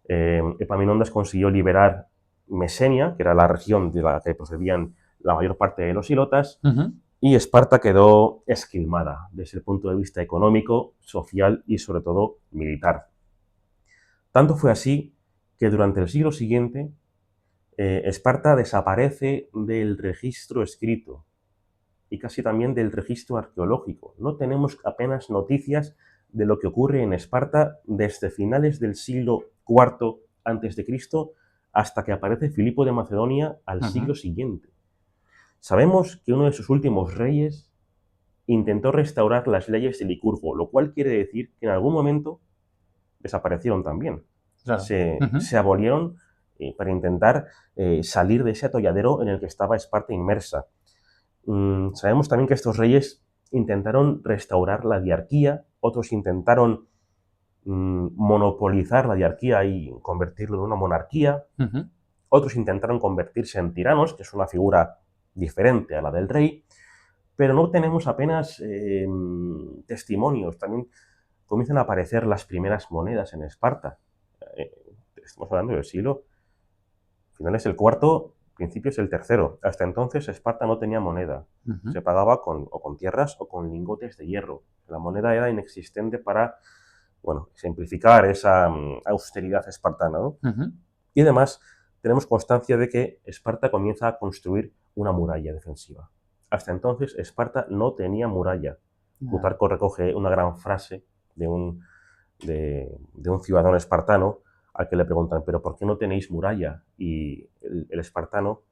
Epaminondas consiguió liberar Mesenia, que era la región de la que procedían la mayor parte de los ilotas, y Esparta quedó esquilmada desde el punto de vista económico, social y sobre todo militar. Tanto fue así que durante el siglo siguiente Esparta desaparece del registro escrito y casi también del registro arqueológico. No tenemos apenas noticias de lo que ocurre en Esparta desde finales del siglo IV a.C. hasta que aparece Filipo de Macedonia al siglo siguiente. Sabemos que uno de sus últimos reyes intentó restaurar las leyes de Licurgo, lo cual quiere decir que en algún momento desaparecieron también. Claro. Se abolieron para intentar salir de ese atolladero en el que estaba Esparta inmersa. Sabemos también que estos reyes intentaron restaurar la diarquía, otros intentaron monopolizar la diarquía y convertirlo en una monarquía, otros intentaron convertirse en tiranos, que es una figura diferente a la del rey, pero no tenemos apenas testimonios. También comienzan a aparecer las primeras monedas en Esparta. Estamos hablando del siglo finales del IV, principios del III. Hasta entonces Esparta no tenía moneda. Se pagaba con tierras o con lingotes de hierro. La moneda era inexistente para, simplificar esa austeridad espartana, ¿no? Y además tenemos constancia de que Esparta comienza a construir una muralla defensiva. Hasta entonces Esparta no tenía muralla. Plutarco recoge una gran frase de un ciudadano espartano al que le preguntan, ¿pero por qué no tenéis muralla? Y el espartano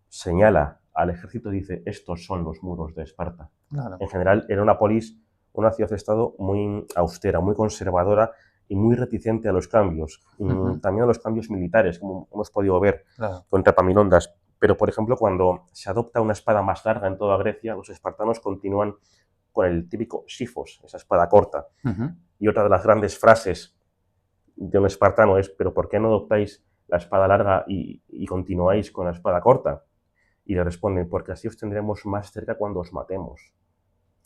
señala al ejército y dice, estos son los muros de Esparta. Claro. En general era una polis, una ciudad-estado muy austera, muy conservadora y muy reticente a los cambios. También a los cambios militares, como hemos podido ver contra Epaminondas. Pero, por ejemplo, cuando se adopta una espada más larga en toda Grecia, los espartanos continúan con el típico sifos, esa espada corta. Y otra de las grandes frases de un espartano es, ¿pero por qué no adoptáis la espada larga y continuáis con la espada corta? Y le responden, porque así os tendremos más cerca cuando os matemos.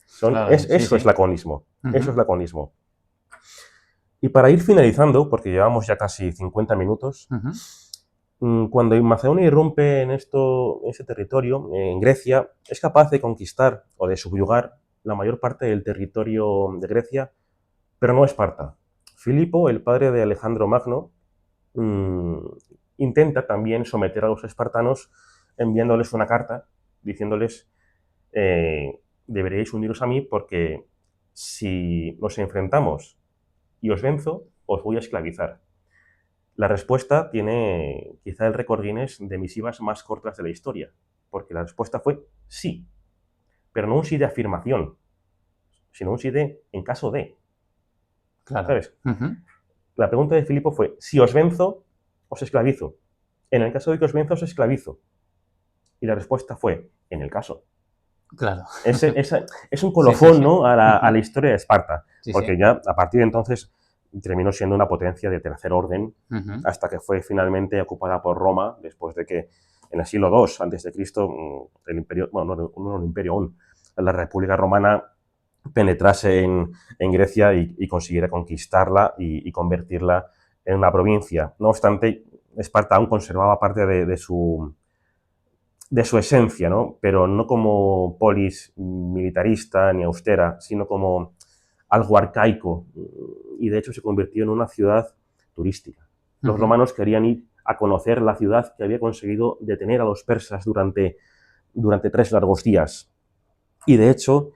Eso es laconismo. Eso es laconismo. Y para ir finalizando, porque llevamos ya casi 50 minutos, cuando Macedonia irrumpe en ese territorio, en Grecia, es capaz de conquistar o de subyugar la mayor parte del territorio de Grecia, pero no Esparta. Filipo, el padre de Alejandro Magno, intenta también someter a los espartanos enviándoles una carta diciéndoles deberíais uniros a mí porque si nos enfrentamos y os venzo, os voy a esclavizar. La respuesta tiene quizá el récord Guinness de misivas más cortas de la historia, porque la respuesta fue sí, pero no un sí de afirmación, sino un sí de en caso de. Claro. ¿Sabes? La pregunta de Filipo fue, si os venzo, os esclavizo. En el caso de que os venzo, os esclavizo. Y la respuesta fue, en el caso. Claro. Es un colofón, ¿no?, a la historia de Esparta, porque ya a partir de entonces terminó siendo una potencia de tercer orden, hasta que fue finalmente ocupada por Roma, después de que en el siglo II a.C. el imperio, no el imperio aún, la República Romana penetrase en Grecia y consiguiera conquistarla y convertirla en una provincia. No obstante, Esparta aún conservaba parte de su esencia, ¿no? Pero no como polis militarista ni austera, sino como algo arcaico, y de hecho se convirtió en una ciudad turística. Los romanos querían ir a conocer la ciudad que había conseguido detener a los persas durante 3 largos días. Y de hecho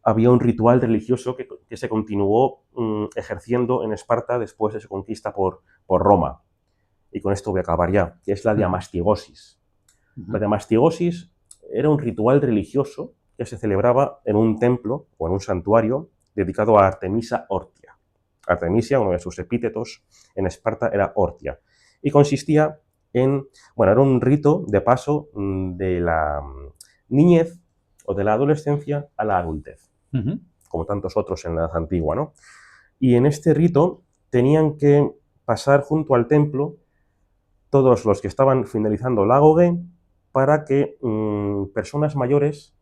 había un ritual religioso que se continuó ejerciendo en Esparta después de su conquista por Roma. y con esto voy a acabar ya, que es la diamastigosis. La diamastigosis era un ritual religioso que se celebraba en un templo o en un santuario dedicado a Artemisa Ortia. Artemisia, uno de sus epítetos en Esparta, era Ortia. Y consistía en, bueno, era un rito de paso de la niñez o de la adolescencia a la adultez, como tantos otros en la Edad Antigua, ¿no? Y en este rito tenían que pasar junto al templo todos los que estaban finalizando la agoge para que personas mayores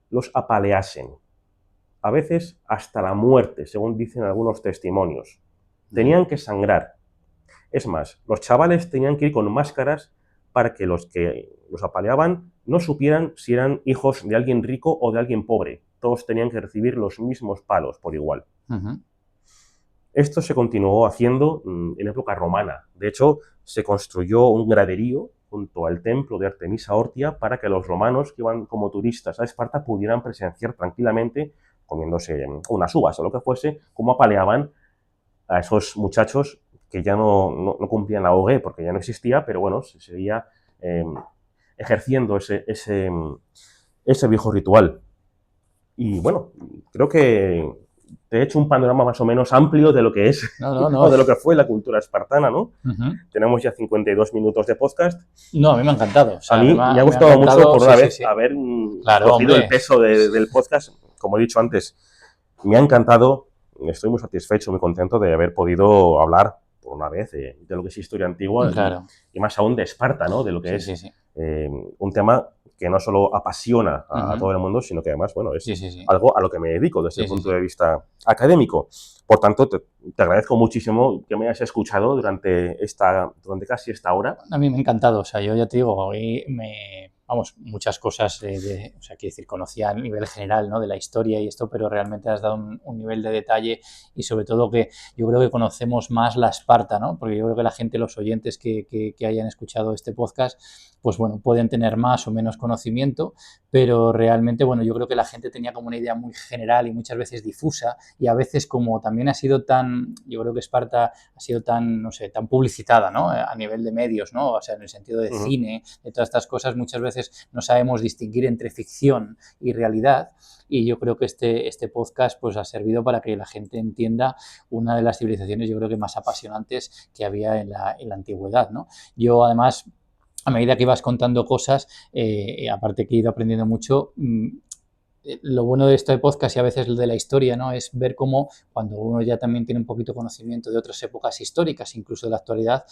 los apaleasen. A veces hasta la muerte, según dicen algunos testimonios. Tenían que sangrar. Es más, los chavales tenían que ir con máscaras para que los apaleaban no supieran si eran hijos de alguien rico o de alguien pobre. Todos tenían que recibir los mismos palos por igual. Esto se continuó haciendo en época romana. De hecho, se construyó un graderío junto al templo de Artemisa Ortia para que los romanos que iban como turistas a Esparta pudieran presenciar tranquilamente, comiéndose unas uvas o lo que fuese, cómo apaleaban a esos muchachos que ya no cumplían la agoge porque ya no existía, pero bueno, se seguía ejerciendo ese viejo ritual. Y bueno, creo que te he hecho un panorama más o menos amplio de lo que es o de lo que fue la cultura espartana, ¿no? Tenemos ya 52 minutos de podcast. No, a mí me ha encantado. O sea, a mí me ha gustado mucho por una vez haber cogido el peso del podcast. Como he dicho antes, me ha encantado, estoy muy satisfecho, muy contento de haber podido hablar por una vez de lo que es historia antigua y más aún de Esparta, ¿no? De lo que es un tema que no solo apasiona a todo el mundo, sino que además, bueno, es algo a lo que me dedico desde el punto de vista académico. Por tanto, te agradezco muchísimo que me hayas escuchado durante casi esta hora. A mí me ha encantado, o sea, yo ya te digo, hoy muchas cosas, o sea, quiero decir, conocía a nivel general, ¿no?, de la historia y esto, pero realmente has dado un nivel de detalle y sobre todo que yo creo que conocemos más la Esparta, ¿no? Porque yo creo que la gente, los oyentes que hayan escuchado este podcast, pues bueno, pueden tener más o menos conocimiento, pero realmente, bueno, yo creo que la gente tenía como una idea muy general y muchas veces difusa y a veces como también ha sido yo creo que Esparta ha sido tan, no sé, tan publicitada, ¿no?, a nivel de medios, ¿no? O sea, en el sentido de cine, de todas estas cosas, muchas veces no sabemos distinguir entre ficción y realidad y yo creo que este podcast pues ha servido para que la gente entienda una de las civilizaciones, yo creo que más apasionantes que había en la antigüedad, ¿no? Yo además, a medida que ibas contando cosas, aparte que he ido aprendiendo mucho, lo bueno de este podcast y a veces de la historia, ¿no?, es ver cómo cuando uno ya también tiene un poquito conocimiento de otras épocas históricas, incluso de la actualidad,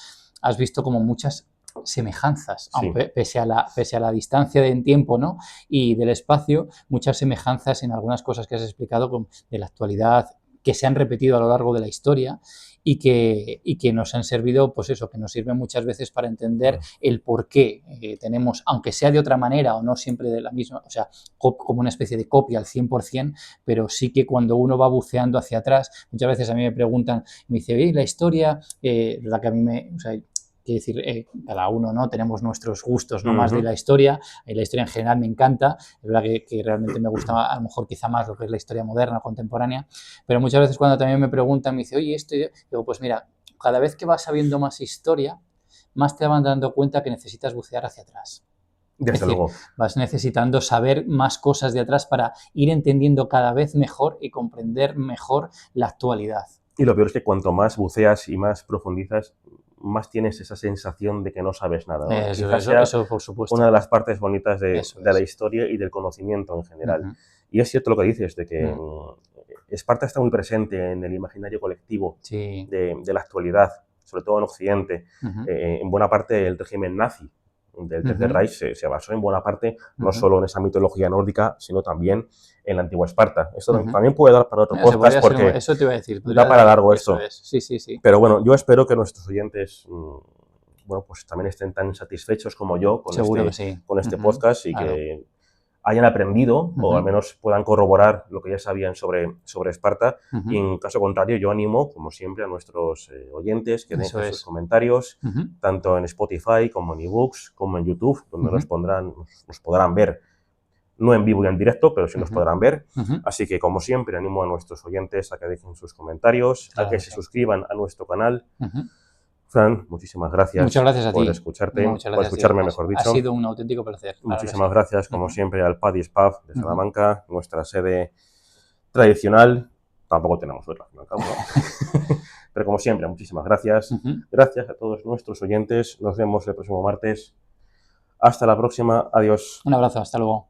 has visto como muchas semejanzas, aunque pese a la distancia en tiempo, ¿no?, y del espacio, muchas semejanzas en algunas cosas que has explicado de la actualidad, que se han repetido a lo largo de la historia y que nos han servido, pues eso, que nos sirven muchas veces para entender el por qué tenemos, aunque sea de otra manera o no siempre de la misma, o sea, como una especie de copia al 100%, pero sí que cuando uno va buceando hacia atrás, muchas veces a mí me preguntan, me dice, oye, la historia, la que a mí o sea, quiero decir, cada uno, ¿no?, tenemos nuestros gustos, no más de la historia en general me encanta, es verdad que realmente me gusta a lo mejor quizá más lo que es la historia moderna, contemporánea, pero muchas veces cuando también me preguntan, me dice, oye, esto, digo, pues mira, cada vez que vas sabiendo más historia, más te van dando cuenta que necesitas bucear hacia atrás. Desde luego. Vas necesitando saber más cosas de atrás para ir entendiendo cada vez mejor y comprender mejor la actualidad. Y lo peor es que cuanto más buceas y más profundizas, más tienes esa sensación de que no sabes nada, ¿no? Eso por supuesto. Una de las partes bonitas de la historia y del conocimiento en general. Y es cierto lo que dices, de que Esparta está muy presente en el imaginario colectivo de la actualidad, sobre todo en Occidente. En buena parte el régimen nazi del Tercer Reich se basó en buena parte no solo en esa mitología nórdica, sino también en la antigua Esparta. Esto también puede dar para otro podcast porque eso te iba a decir, da para largo esto. Sí. Pero bueno, yo espero que nuestros oyentes bueno, pues también estén tan satisfechos como yo con este podcast y que hayan aprendido o al menos puedan corroborar lo que ya sabían sobre Esparta. Y en caso contrario, yo animo, como siempre, a nuestros oyentes que dejen sus comentarios, tanto en Spotify como en ebooks, como en YouTube, donde nos podrán ver, no en vivo y en directo, pero sí nos podrán ver. Así que, como siempre, animo a nuestros oyentes a que dejen sus comentarios, a que se suscriban a nuestro canal. Fran, muchísimas gracias. Muchas gracias a ti. Por escucharte, Muchas por gracias, escucharme, tío. mejor dicho. Ha sido un auténtico placer. Muchísimas gracias, como siempre, al Paddy's Pub de Salamanca, nuestra sede tradicional. Tampoco tenemos otra, ¿no? Pero como siempre, muchísimas gracias. Gracias a todos nuestros oyentes. Nos vemos el próximo martes. Hasta la próxima. Adiós. Un abrazo. Hasta luego.